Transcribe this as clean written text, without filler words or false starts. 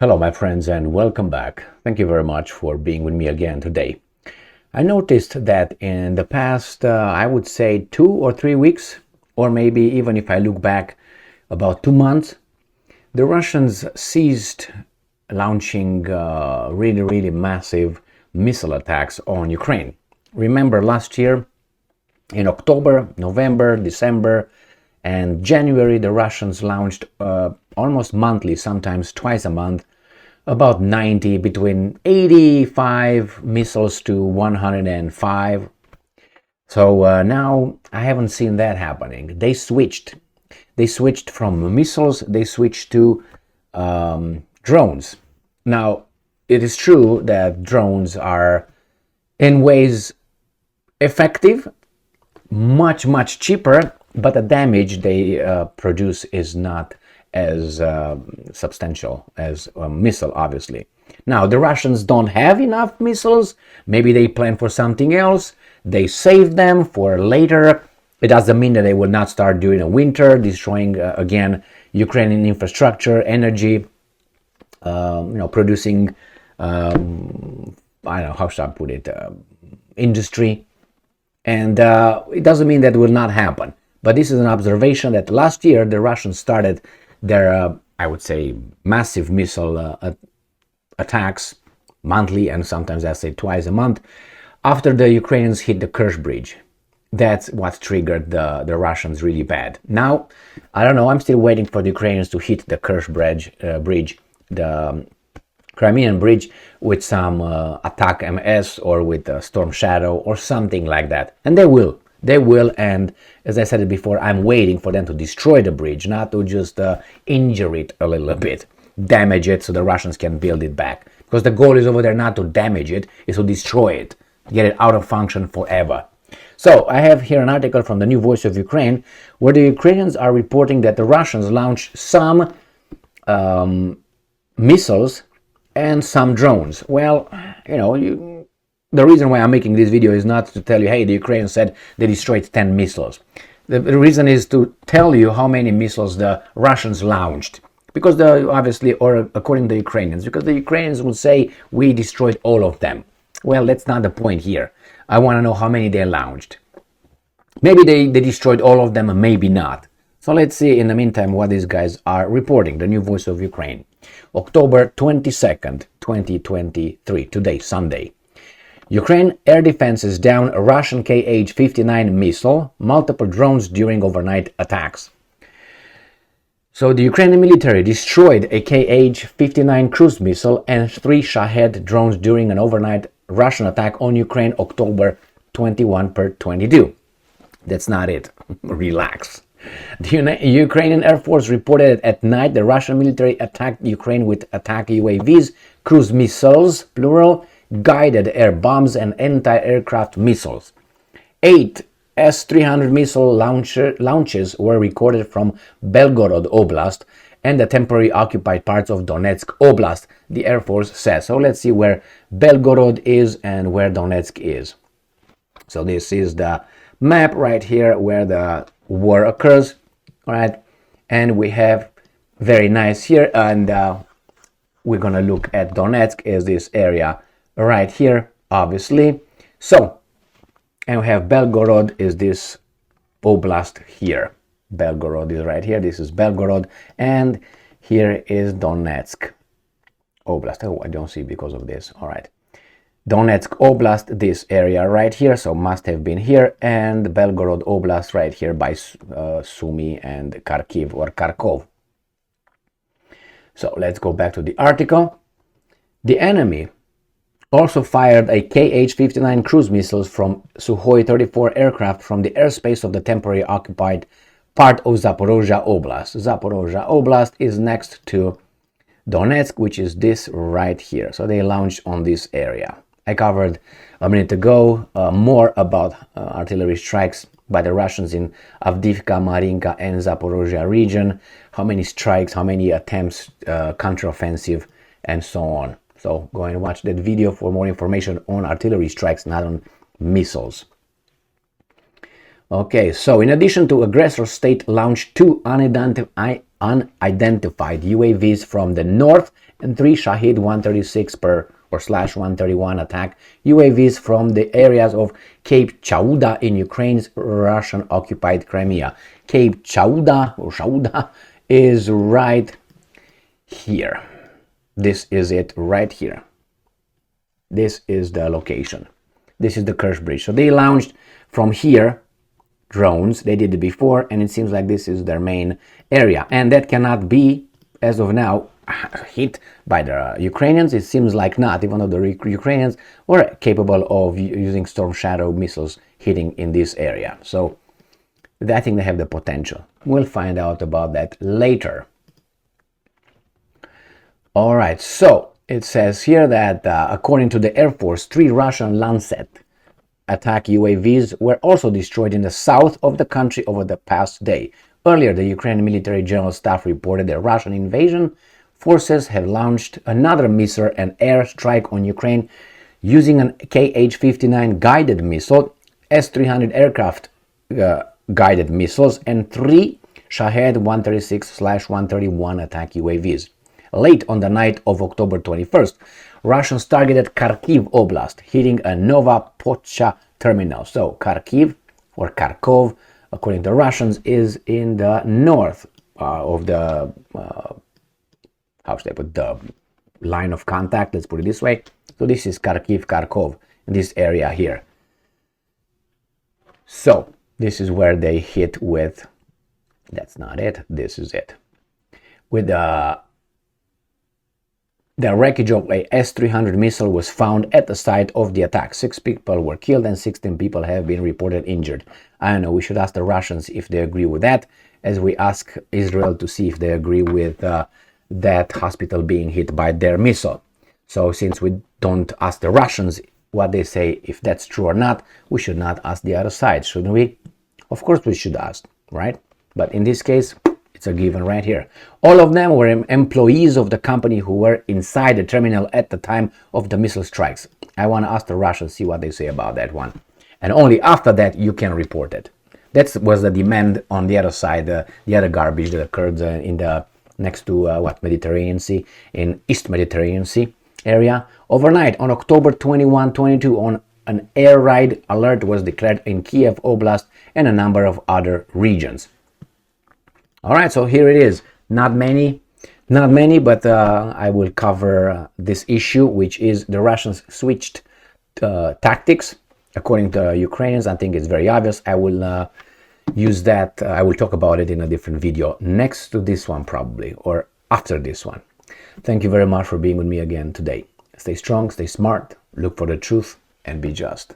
Hello, my friends, and welcome back. Thank you very much for being with me again today. I noticed that in the past, I would say 2 or 3 weeks, or maybe even if I look back about 2 months, the Russians ceased launching really massive missile attacks on Ukraine. Remember last year, in October, November, December, and January, the Russians launched almost monthly, sometimes twice a month, about 90, between 85 missiles to 105. So now I haven't seen that happening. They switched. They switched from missiles, they switched to drones. Now, it is true that drones are in ways effective, much cheaper, but the damage they produce is not as substantial as a missile, obviously. Now, the Russians don't have enough missiles. Maybe they plan for something else. They save them for later. It doesn't mean that they will not start during the winter, destroying again Ukrainian infrastructure, energy, producing, I don't know, how should I put it, industry. And it doesn't mean that will not happen. But this is an observation that last year the Russians started their, I would say, massive missile attacks monthly, and sometimes I say twice a month, after the Ukrainians hit the Kerch Bridge. That's what triggered the Russians really bad. Now, I don't know, I'm still waiting for the Ukrainians to hit the Kerch Bridge, the Crimean Bridge, with some attack MS or with Storm Shadow or something like that. And they will. They will, and as I said it before, I'm waiting for them to destroy the bridge, not to just injure it a little bit, damage it so the Russians can build it back. Because the goal is over there not to damage it, is to destroy it, get it out of function forever. So I have here an article from the New Voice of Ukraine, where the Ukrainians are reporting that the Russians launched some missiles and some drones. Well, the reason why I'm making this video is not to tell you, hey, the Ukrainians said they destroyed 10 missiles. The reason is to tell you how many missiles the Russians launched. Because obviously, or according to the Ukrainians, because the Ukrainians will say we destroyed all of them. Well, that's not the point here. I want to know how many they launched. Maybe they destroyed all of them, maybe not. So let's see in the meantime what these guys are reporting. The New Voice of Ukraine. October 22nd, 2023, today, Sunday. Ukraine air defenses down a Russian Kh-59 missile, multiple drones during overnight attacks. So the Ukrainian military destroyed a Kh-59 cruise missile and 3 Shahed drones during an overnight Russian attack on Ukraine, October 21/22. That's not it. Relax. The Ukrainian Air Force reported at night the Russian military attacked Ukraine with attack UAVs, cruise missiles, plural, guided air bombs, and anti-aircraft missiles. 8 S-300 missile launches were recorded from Belgorod Oblast and the temporarily occupied parts of Donetsk Oblast, the Air Force says. So let's see where Belgorod is and where Donetsk is. So this is the map right here where the war occurs, all right? And we have very nice here, and we're gonna look at Donetsk as this area right here, obviously. So, and we have Belgorod is this oblast here. Belgorod is right here. This is Belgorod, and here is Donetsk Oblast. Oh, I don't see because of this. All right. Donetsk Oblast, this area right here, so must have been here, and Belgorod Oblast right here by Sumy and Kharkiv or Kharkov. So let's go back to the article. The enemy also fired a Kh-59 cruise missiles from Sukhoi 34 aircraft from the airspace of the temporarily occupied part of Zaporozhye Oblast. Zaporozhye Oblast is next to Donetsk, which is this right here. So they launched on this area. I covered a minute ago more about artillery strikes by the Russians in Avdiivka, Marinka, and Zaporozhye region. How many strikes, how many attempts, counteroffensive, and so on. So go and watch that video for more information on artillery strikes, not on missiles. Okay, so in addition to aggressor state launched 2 unidentified UAVs from the north and 3 Shahed 136 per or slash 131 attack UAVs from the areas of Cape Chauda in Ukraine's Russian-occupied Crimea. Cape Chauda or Chauda is right here. This is it right here. This is the location. This is the Kerch Bridge. So they launched from here drones. They did it before, and it seems like this is their main area. And that cannot be, as of now, hit by the Ukrainians. It seems like not, even though the Ukrainians were capable of using Storm Shadow missiles hitting in this area. So I think they have the potential. We'll find out about that later. All right, so it says here that according to the Air Force, 3 Russian Lancet attack UAVs were also destroyed in the south of the country over the past day. Earlier, the Ukrainian military general staff reported that Russian invasion forces have launched another missile and air strike on Ukraine using an Kh-59 guided missile, S-300 aircraft guided missiles, and 3 Shahed 136/131 attack UAVs. Late on the night of October 21st, Russians targeted Kharkiv Oblast, hitting a Novopochcha terminal. So Kharkiv or Kharkov, according to Russians, is in the north of the how should I put the line of contact, let's put it this way. So this is Kharkiv, Kharkov, in this area here. So this is where they hit with, that's not it, this is it. With the wreckage of a S-300 missile was found at the site of the attack. 6 people were killed and 16 people have been reported injured. I don't know, we should ask the Russians if they agree with that, as we ask Israel to see if they agree with that hospital being hit by their missile. So since we don't ask the Russians what they say, if that's true or not, we should not ask the other side, shouldn't we? Of course we should ask, right? But in this case, it's a given right here. All of them were employees of the company who were inside the terminal at the time of the missile strikes. I want to ask the Russians, see what they say about that one. And only after that you can report it. That was the demand on the other side, the other garbage that occurred in the next to Mediterranean Sea, in East Mediterranean Sea area. Overnight on October 21, 22, on an air raid alert was declared in Kiev Oblast and a number of other regions. All right, so here it is. Not many, but I will cover this issue, which is the Russians switched tactics. According to Ukrainians, I think it's very obvious. I will use that. I will talk about it in a different video next to this one, probably, or after this one. Thank you very much for being with me again today. Stay strong, stay smart, look for the truth, and be just.